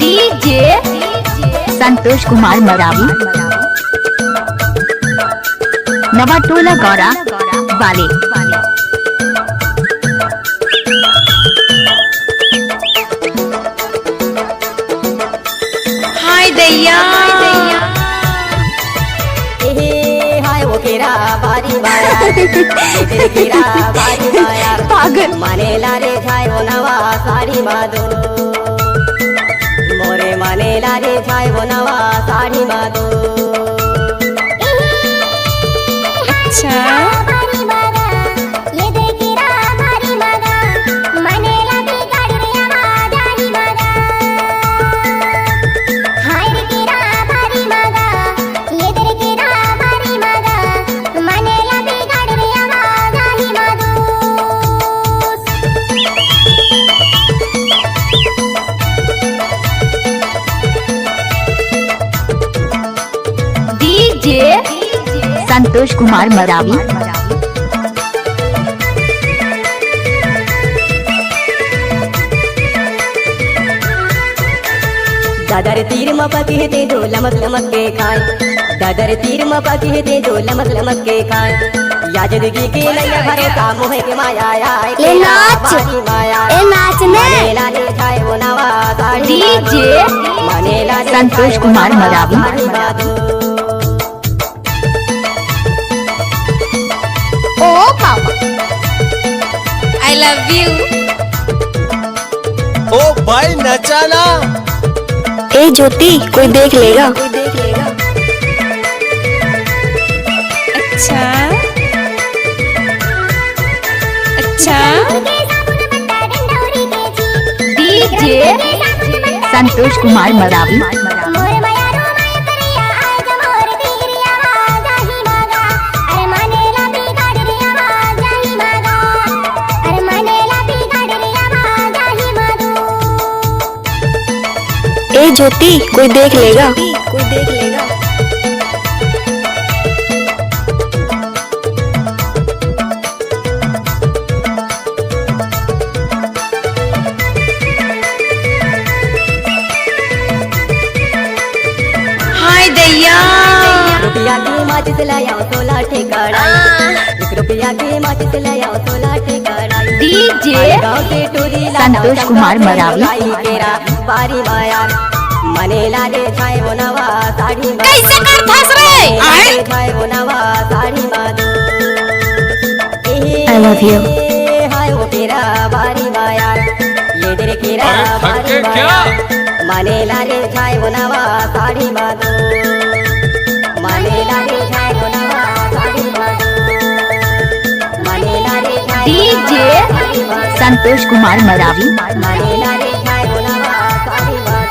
DJ Santosh Kumar Maravi, Nawatola Gaura वाले। हाय दैया हाय वो केरा बारी बाया केरा बारी बाया पागल माने लारे छाय वो नवा साड़ी मादो मोरे माने लारे छाय वो नवा साड़ी मादो। अच्छा संतोष कुमार मरावी, दादर तीर मपकी है ते जो लमक लमक के खाए दादर तीर मपकी है ते जो लमक लमक के खाए या जिंदगी के नैया भरोसा मोह के माया आए ले नाच ए नाचने लाले छाए वो नवा साड़ी डीजे माने लाले संतोष कुमार मरावी। ओ पापा आई लव यू। ओ भाई नचाना। ए ज्योति कोई देख लेगा। अच्छा अच्छा डीजे संतोष कुमार मरावी, ए ज्योति कोई देख लेगा। हाय दैया रुपया की माचिस लाया 16 ठेकाड़ा 1 रुपया की माचिस लाया 16 ठेकाड़ा डीजे संतोष कुमार मरावी, केरा बारी माया मने लाले छाए वो नवा साड़ी कैसे कर फंस रहे छाए वो नवा साड़ी मादो। I love you। हाय वो केरा बारी माया ये तेरे केरा बारी माया मने लाले छाए वो नवा साड़ी मादो मने लाले छाए वो नवा साड़ी मादो मने लाले डीजे संतोष कुमार मरावी, मने लाले छाए वो नवा साड़ी मादो।